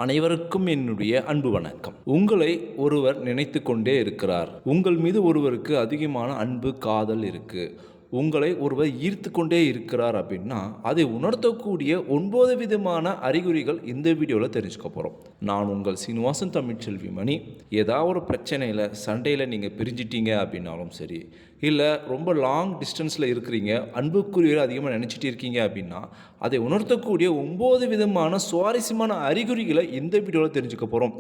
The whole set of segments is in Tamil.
அனைவருக்கும் என்னுடைய அன்பு வணக்கம். உங்களை ஒருவர் நினைத்து கொண்டே இருக்கிறார். உங்கள் மீது ஒருவருக்கு அதிகமான அன்பு, காதல் இருக்கு. உங்களை ஒருவர் ஈர்த்து கொண்டே இருக்கிறார் அப்படின்னா அதை உணர்த்தக்கூடிய 9 விதமான அறிகுறிகள் இந்த வீடியோவில் தெரிஞ்சுக்க போகிறோம். நான் உங்கள் சீனிவாசன் தமிழ்ச்செல்வி மணி. ஏதாவது ஒரு பிரச்சனையில், சண்டையில் நீங்கள் பிரிஞ்சிட்டீங்க அப்படின்னாலும் சரி, இல்லை ரொம்ப லாங் டிஸ்டன்ஸில் இருக்கிறீங்க, அன்புக்குரியவர் அதிகமாக நினச்சிட்டு இருக்கீங்க அப்படின்னா அதை உணர்த்தக்கூடிய 9 விதமான சுவாரஸ்யமான அறிகுறிகளை இந்த வீடியோவில் தெரிஞ்சுக்க போகிறோம்.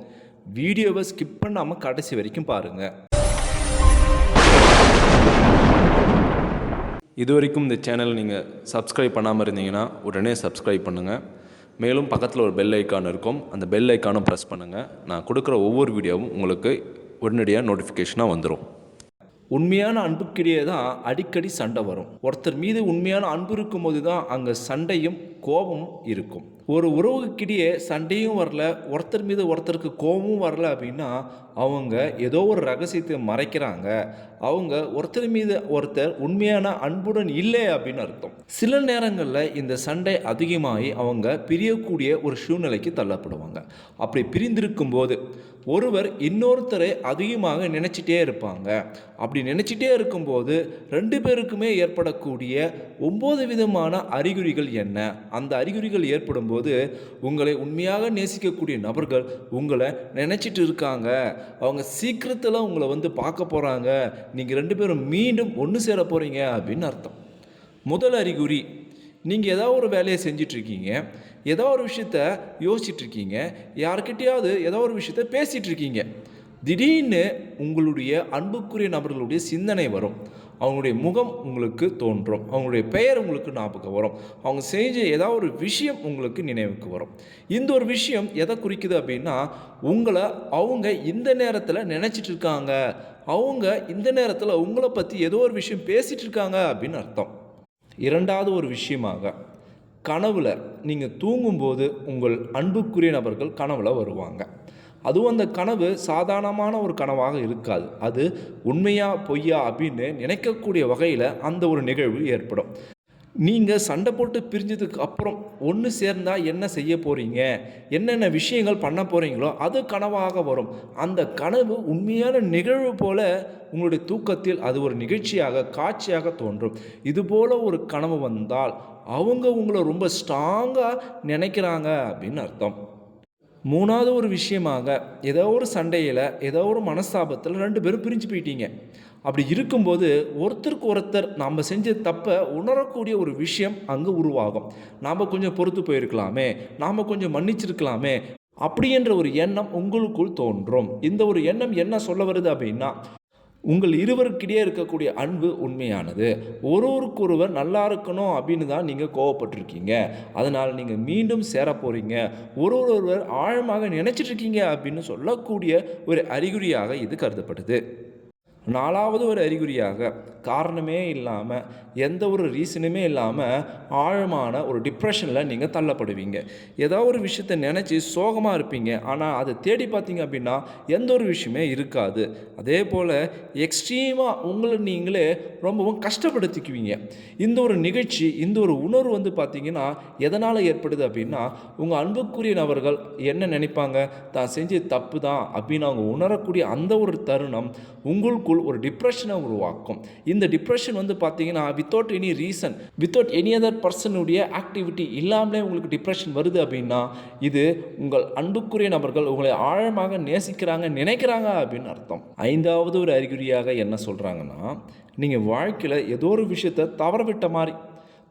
வீடியோவை ஸ்கிப் பண்ணாமல் கடைசி வரைக்கும் பாருங்கள். இது வரைக்கும் இந்த சேனல் நீங்கள் சப்ஸ்கிரைப் பண்ணாமல் இருந்தீங்கன்னா உடனே சப்ஸ்கிரைப் பண்ணுங்கள். மேலும் பக்கத்தில் ஒரு பெல் ஐக்கான் இருக்கும், அந்த பெல் ஐக்கானும் ப்ரெஸ் பண்ணுங்கள். நான் கொடுக்குற ஒவ்வொரு வீடியோவும் உங்களுக்கு உடனடியாக நோட்டிஃபிகேஷனாக வந்துடும். உண்மையான அன்புக்கிடையே தான் அடிக்கடி சண்டை வரும். ஒருத்தர் மீது உண்மையான அன்பு இருக்கும்போது தான் அங்கே சண்டையும் கோபமும் இருக்கும். ஒரு உறவுக்கிடையே சண்டையும் வரல, ஒருத்தர் மீது ஒருத்தருக்கு கோபமும் வரல அப்படின்னா அவங்க ஏதோ ஒரு ரகசியத்தை மறைக்கிறாங்க. அவங்க ஒருத்தர் மீது ஒருத்தர் உண்மையான அன்புடன் இல்லை அப்படின்னு அர்த்தம். சில நேரங்களில் இந்த சண்டை அதிகமாகி அவங்க பிரியக்கூடிய ஒரு சூழ்நிலைக்கு தள்ளப்படுவாங்க. அப்படி பிரிந்திருக்கும் போது ஒருவர் இன்னொருத்தரை அதிகமாக நினச்சிட்டே இருப்பாங்க. அப்படி நினச்சிட்டே இருக்கும்போது 2 பேருக்குமே ஏற்படக்கூடிய 9 விதமான அறிகுறிகள் என்ன? அந்த அறிகுறிகள் ஏற்படும் போது உங்களை உண்மையாக நேசிக்கக்கூடிய நபர்கள் உங்களை நினச்சிட்டு இருக்காங்க. அவங்க சீக்கிரத்தில் உங்களை பார்க்க போகிறாங்க. நீங்கள் 2 பேரும் மீண்டும் ஒன்று சேர போகிறீங்க அப்படின்னு அர்த்தம். முதல் அறிகுறி, நீங்கள் ஏதாவது ஒரு வேலையை செஞ்சிட்ருக்கீங்க, ஏதோ ஒரு விஷயத்த யோசிச்சுட்ருக்கீங்க, யார்கிட்டையாவது ஏதோ ஒரு விஷயத்த பேசிகிட்ருக்கீங்க. திடீர்னு உங்களுடைய அன்புக்குரிய நபர்களுடைய சிந்தனை வரும். அவங்களுடைய முகம் உங்களுக்கு தோன்றும், அவங்களுடைய பெயர் உங்களுக்கு ஞாபகம் வரும், அவங்க செஞ்ச ஏதாவது ஒரு விஷயம் உங்களுக்கு நினைவுக்கு வரும். இந்த ஒரு விஷயம் எதை குறிக்குது அப்படின்னா உங்களை அவங்க இந்த நேரத்தில் நினச்சிட்டு இருக்காங்க, அவங்க இந்த நேரத்தில் உங்களை பற்றி ஏதோ ஒரு விஷயம் பேசிகிட்டு இருக்காங்க அப்படின்னு அர்த்தம். இரண்டாவது ஒரு விஷயமாக, கனவில் நீங்கள் தூங்கும்போது உங்கள் அன்புக்குரிய நபர்கள் கனவில் வருவாங்க. அதுவும் அந்த கனவு சாதாரணமான ஒரு கனவாக இருக்காது. அது உண்மையா பொய்யா அப்படின்னு நினைக்கக்கூடிய வகையில் அந்த ஒரு நிகழ்வு ஏற்படும். நீங்கள் சண்டை போட்டு பிரிஞ்சதுக்கு அப்புறம் ஒன்று சேர்ந்தால் என்ன செய்ய போகிறீங்க, என்னென்ன விஷயங்கள் பண்ண போகிறீங்களோ அது கனவாக வரும். அந்த கனவு உண்மையான நிகழ்வு போல் உங்களுடைய தூக்கத்தில் அது ஒரு நிகழ்ச்சியாக, காட்சியாக தோன்றும். இதுபோல் ஒரு கனவு வந்தால் அவங்க உங்களை ரொம்ப ஸ்ட்ராங்காக நினைக்கிறாங்க அப்படின்னு அர்த்தம். மூணாவது ஒரு விஷயமாக, ஏதோ ஒரு சண்டையில், ஏதோ ஒரு மனஸ்தாபத்தில் 2 பேரும் பிரிஞ்சு போயிட்டீங்க. அப்படி இருக்கும்போது ஒருத்தருக்கு ஒருத்தர் நாம் செஞ்ச தப்பை உணரக்கூடிய ஒரு விஷயம் அங்கே உருவாகும். நாம் கொஞ்சம் பொறுத்து போயிருக்கலாமே, நாம் கொஞ்சம் மன்னிச்சிருக்கலாமே அப்படின்ற ஒரு எண்ணம் உங்களுக்குள் தோன்றும். இந்த ஒரு எண்ணம் என்ன சொல்ல வருது அப்படின்னா உங்கள் இருவருக்கிடையே இருக்கக்கூடிய அன்பு உண்மையானது. ஒருவருக்கொருவர் நல்லா இருக்கணும் அப்படின்னு தான் நீங்கள் கோவப்பட்டிருக்கீங்க. அதனால் நீங்கள் மீண்டும் சேர போகிறீங்க. ஒருவர் ஆழமாக நினச்சிட்ருக்கீங்க அப்படின்னு சொல்லக்கூடிய ஒரு அறிகுறியாக இது கருதப்படுது. 4வது ஒரு அறிகுறியாக, காரணமே இல்லாமல், எந்த ஒரு ரீசனுமே இல்லாமல் ஆழமான ஒரு டிப்ரெஷனில் நீங்கள் தள்ளப்படுவீங்க. ஏதோ ஒரு விஷயத்தை நினச்சி சோகமாக இருப்பீங்க. ஆனால் அதை தேடி பார்த்தீங்க அப்படின்னா எந்த ஒரு விஷயமே இருக்காது. அதே போல் எக்ஸ்ட்ரீமாக உங்களை நீங்களே ரொம்பவும் கஷ்டப்படுத்திக்குவீங்க. இந்த ஒரு நிகழ்ச்சி, இந்த ஒரு உணர்வு பார்த்திங்கன்னா எதனால் ஏற்படுது அப்படின்னா உங்கள் அன்புக்குரிய நபர்கள் என்ன நினைப்பாங்க, தான் செஞ்ச தப்பு தான் அப்படின்னு அவங்க உணரக்கூடிய அந்த ஒரு தருணம் உங்களுக்குள் ஒரு டிப்ரெஷனை உருவாக்கும். இந்த டிப்ரெஷன் பார்த்தீங்கன்னா without any reason, without any other பர்சனுடைய ஆக்டிவிட்டி இல்லாமலே உங்களுக்கு டிப்ரெஷன் வருது அப்படின்னா இது உங்கள் அன்புக்குரிய நபர்கள் உங்களை ஆழமாக நேசிக்கிறாங்க, நினைக்கிறாங்க அப்படின்னு அர்த்தம். 5வது ஒரு அறிகுறியாக என்ன சொல்கிறாங்கன்னா, நீங்கள் வாழ்க்கையில் ஏதோ ஒரு விஷயத்தை தவறவிட்ட மாதிரி,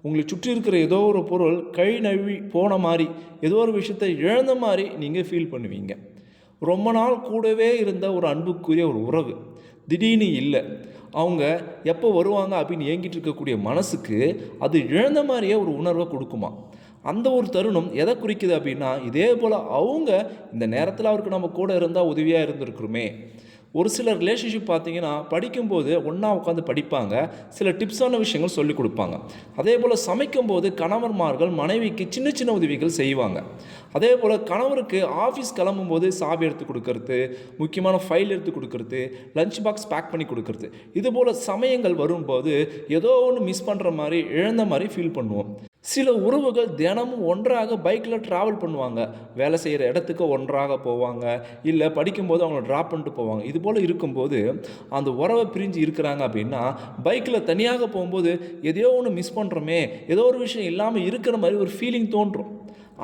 உங்களை சுற்றி இருக்கிற ஏதோ ஒரு பொருள் கை நழுவி போன மாதிரி, ஏதோ ஒரு விஷயத்தை இழந்த மாதிரி நீங்கள் ஃபீல் பண்ணுவீங்க. ரொம்ப நாள் கூடவே இருந்த ஒரு அன்புக்குரிய ஒரு உறவு திடீர்னு இல்லை, அவங்க எப்போ வருவாங்க அப்படின்னு ஏங்கிட்டு இருக்கக்கூடிய மனசுக்கு அது இழந்த மாதிரியே ஒரு உணர்வை கொடுக்குமா. அந்த ஒரு தருணம் எதை குறிக்குது அப்படின்னா இதே போல் அவங்க இந்த நேரத்தில் அவருக்கு நம்ம கூட இருந்தால் உதவியாக இருந்திருக்கிறோமே. ஒரு சில ரிலேஷன்ஷிப் பார்த்திங்கன்னா படிக்கும்போது ஒன்றா உட்காந்து படிப்பாங்க, சில டிப்ஸான விஷயங்கள் சொல்லிக் கொடுப்பாங்க. அதே போல் சமைக்கும்போது கணவன்மார்கள் மனைவிக்கு சின்ன சின்ன உதவிகள் செய்வாங்க. அதே போல் கணவருக்கு ஆஃபீஸ் கிளம்பும்போது சாவி எடுத்து கொடுக்கறது, முக்கியமான ஃபைல் எடுத்து கொடுக்கறது, லஞ்ச் பாக்ஸ் பேக் பண்ணி கொடுக்கறது, இதுபோல் சமயங்கள் வரும்போது ஏதோ ஒன்று மிஸ் பண்ணுற மாதிரி, இழந்த மாதிரி ஃபீல் பண்ணுவோம். சில உறவுகள் தினமும் ஒன்றாக பைக்கில் ட்ராவல் பண்ணுவாங்க, வேலை செய்கிற இடத்துக்கு ஒன்றாக போவாங்க, இல்லை படிக்கும்போது அவங்கள ட்ராப் பண்ணிட்டு போவாங்க. இது போல் இருக்கும்போது அந்த உறவை பிரிஞ்சு இருக்கிறாங்க அப்படின்னா, பைக்கில் தனியாக போகும்போது எதையோ ஒன்று மிஸ் பண்ணுறோமே, ஏதோ ஒரு விஷயம் இல்லாமல் இருக்கிற மாதிரி ஒரு ஃபீலிங் தோன்றும்.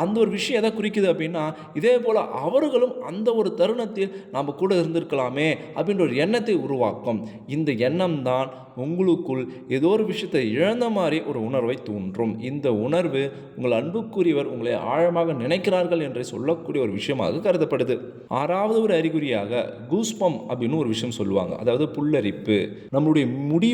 அந்த ஒரு விஷயம் எதை குறிக்குது அப்படின்னா, இதே போல் அவர்களும் அந்த ஒரு தருணத்தில் நாம் கூட இருந்திருக்கலாமே அப்படின்ற ஒரு எண்ணத்தை உருவாக்கும். இந்த எண்ணம் தான் உங்களுக்குள் ஏதோ ஒரு விஷயத்தை இழந்த மாதிரி ஒரு உணர்வை தூண்டும். இந்த உணர்வு உங்கள் அன்புக்குரியவர் உங்களை ஆழமாக நினைக்கிறார்கள் என்று சொல்லக்கூடிய ஒரு விஷயமாக கருதப்படுது. ஆறாவது ஒரு அறிகுறியாக கூஸ்பம் அப்படின்னு ஒரு விஷயம் சொல்லுவாங்க. அதாவது புல்லரிப்பு. நம்மளுடைய முடி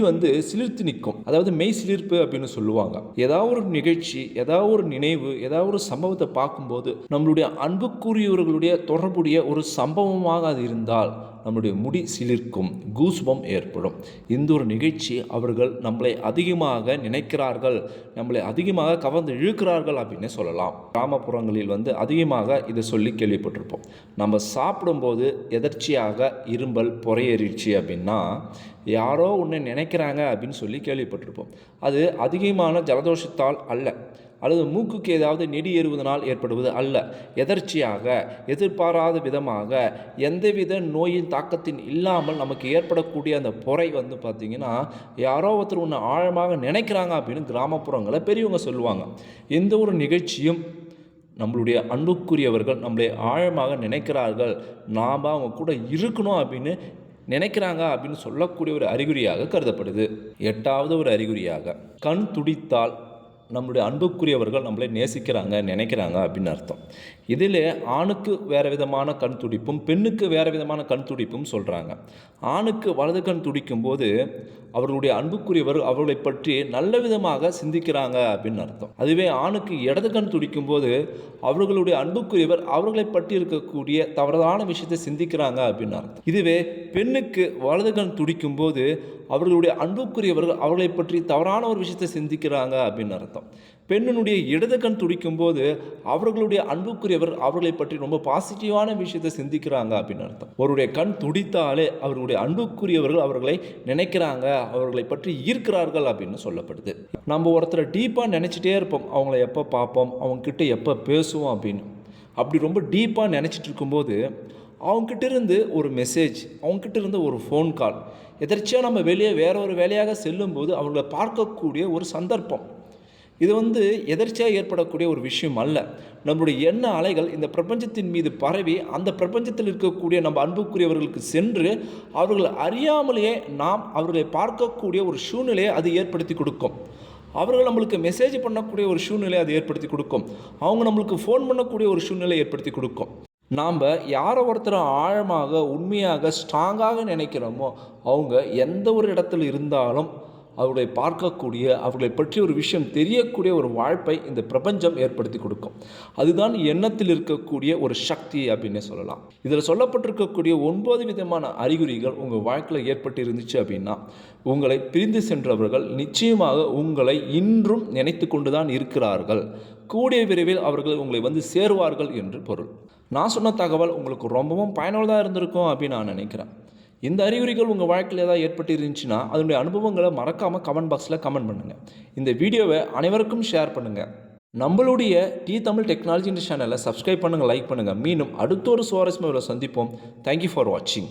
சிலிர்த்து நிற்கும், அதாவது மெய் சிலிர்ப்பு அப்படின்னு சொல்லுவாங்க. ஏதாவது ஒரு நிகழ்ச்சி, ஏதாவது ஒரு நினைவு, ஏதாவது ஒரு சம்பவத்தை பார்க்கும்போது நம்மளுடைய அன்புக்குரியவர்களுடைய தொடர்புடைய ஒரு சம்பவமாக அது இருந்தால் நம்முடைய முடி சிலிர்க்கும், கூஸ்பம் ஏற்படும். இந்த ஒரு நிகழ்ச்சி அவர்கள் நம்மளை அதிகமாக நினைக்கிறார்கள், நம்மளை அதிகமாக கவர்ந்து இழுக்கிறார்கள் அப்படின்னு சொல்லலாம். கிராமப்புறங்களில் அதிகமாக இதை சொல்லி கேள்விப்பட்டிருப்போம். நம்ம சாப்பிடும்போது எதர்ச்சியாக இரும்பல் பொறையேறிடுச்சு அப்படின்னா யாரோ ஒன்று நினைக்கிறாங்க அப்படின்னு சொல்லி கேள்விப்பட்டிருப்போம். அது அதிகமான ஜலதோஷத்தால் அல்ல, அல்லது மூக்குக்கு ஏதாவது நெடி ஏறுவதனால் ஏற்படுவது அல்ல. எதர்ச்சியாக, எதிர்பாராத விதமாக, எந்தவித நோயின் தாக்கத்தின் இல்லாமல் நமக்கு ஏற்படக்கூடிய அந்த பொறை பார்த்திங்கன்னா யாரோ ஒருத்தர் ஒன்று ஆழமாக நினைக்கிறாங்க அப்படின்னு கிராமப்புறங்களில் பெரியவங்க சொல்லுவாங்க. எந்த ஒரு நிகழ்ச்சியும் நம்மளுடைய அன்புக்குரியவர்கள் நம்மளை ஆழமாக நினைக்கிறார்கள், நாம் அவங்க கூட இருக்கணும் அப்படின்னு நினைக்கிறாங்க அப்படின்னு சொல்லக்கூடிய ஒரு அறிகுறியாக கருதப்படுது. எட்டாவது ஒரு அறிகுறியாக கண் துடித்தால் நம்மளுடைய அன்புக்குரியவர்கள் நம்மளை நேசிக்கிறாங்க, நினைக்கிறாங்க அப்படின்னு அர்த்தம். இதில் ஆணுக்கு வேறு விதமான கண் துடிப்பும், பெண்ணுக்கு வேறு விதமான கண் துடிப்பும் சொல்கிறாங்க. ஆணுக்கு வலது கண் துடிக்கும் போது அவர்களுடைய அன்புக்குரியவர் அவர்களை பற்றி நல்ல விதமாக சிந்திக்கிறாங்க அப்படின்னு அர்த்தம். அதுவே ஆணுக்கு இடது கண் துடிக்கும் போது அவர்களுடைய அன்புக்குரியவர் அவர்களை பற்றி இருக்கக்கூடிய தவறான விஷயத்தை சிந்திக்கிறாங்க அப்படின்னு அர்த்தம். இதுவே பெண்ணுக்கு வலது கண் துடிக்கும் போது அவர்களுடைய அன்புக்குரியவர்கள் அவர்களை பற்றி தவறான ஒரு விஷயத்தை சிந்திக்கிறாங்க அப்படின்னு அர்த்தம். பெண்ணினுடைய இடது கண் துடிக்கும் போது அவர்களுடைய அன்புக்குரியவர் அவர்களை பற்றி ரொம்ப பாசிட்டிவான விஷயத்தை சிந்திக்கிறாங்க அப்படின்னு அர்த்தம். அவருடைய கண் துடித்தாலே அவர்களுடைய அன்புக்குரியவர்கள் அவர்களை நினைக்கிறாங்க, அவர்களை பற்றி ஈர்க்கிறார்கள் அப்படின்னு சொல்லப்படுது. நம்ம ஒருத்தரை டீப்பாக நினச்சிட்டே இருப்போம், அவங்கள எப்போ பார்ப்போம், அவங்கக்கிட்ட எப்போ பேசுவோம் அப்படின்னு. அப்படி ரொம்ப டீப்பாக நினச்சிட்டு இருக்கும்போது அவங்ககிட்ட இருந்து ஒரு மெசேஜ், அவங்ககிட்ட இருந்து ஒரு ஃபோன் கால், எதர்ச்சியாக நம்ம வெளியே வேற ஒரு வேலையாக செல்லும்போது அவர்களை பார்க்கக்கூடிய ஒரு சந்தர்ப்பம், இது எதர்ச்சியாக ஏற்படக்கூடிய ஒரு விஷயம் அல்ல. நம்முடைய எண்ண அலைகள் இந்த பிரபஞ்சத்தின் மீது பரவி அந்த பிரபஞ்சத்தில் இருக்கக்கூடிய நம்ம அன்புக்குரியவர்களுக்கு சென்று அவர்கள் அறியாமலேயே நாம் அவர்களை பார்க்கக்கூடிய ஒரு சூழ்நிலையை அது ஏற்படுத்தி கொடுக்கும். அவர்கள் நம்மளுக்கு மெசேஜ் பண்ணக்கூடிய ஒரு சூழ்நிலையை அது ஏற்படுத்தி கொடுக்கும். அவங்க நம்மளுக்கு ஃபோன் பண்ணக்கூடிய ஒரு சூழ்நிலையை ஏற்படுத்தி கொடுக்கும். நாம் யாரை ஒருத்தரை ஆழமாக, உண்மையாக, ஸ்ட்ராங்காக நினைக்கிறோமோ அவங்க எந்த ஒரு இடத்துல இருந்தாலும் அவர்களை பார்க்கக்கூடிய, அவர்களை பற்றி ஒரு விஷயம் தெரியக்கூடிய ஒரு வாய்ப்பை இந்த பிரபஞ்சம் ஏற்படுத்தி கொடுக்கும். அதுதான் எண்ணத்தில் இருக்கக்கூடிய ஒரு சக்தி அப்படின்னு சொல்லலாம். இதில் சொல்லப்பட்டிருக்கக்கூடிய 9 விதமான அறிகுறிகள் உங்கள் வாழ்க்கையில் ஏற்பட்டு இருந்துச்சு அப்படின்னா உங்களை பிரிந்து சென்றவர்கள் நிச்சயமாக உங்களை இன்றும் நினைத்து கொண்டு தான் இருக்கிறார்கள். கூடிய விரைவில் அவர்கள் உங்களை சேருவார்கள் என்று பொருள். நான் சொன்ன தகவல் உங்களுக்கு ரொம்பவும் பயனுள்ளதாக இருந்திருக்கும் அப்படின்னு நான் நினைக்கிறேன். இந்த அறிகுறிகள் உங்கள் வாழ்க்கையில் ஏதாவது ஏற்பட்டு இருந்துச்சுன்னா அதனுடைய அனுபவங்களை மறக்காமல் கமெண்ட் பாக்ஸில் கமெண்ட் பண்ணுங்கள். இந்த வீடியோவை அனைவருக்கும் ஷேர் பண்ணுங்கள். நம்மளுடைய தமிழ் டெக்னாலஜி சேனலை சப்ஸ்கிரைப் பண்ணுங்கள், லைக் பண்ணுங்கள். மீண்டும் அடுத்த ஒரு சுவாரஸ்யமாக சந்திப்போம். தேங்க்யூ ஃபார் வாட்சிங்.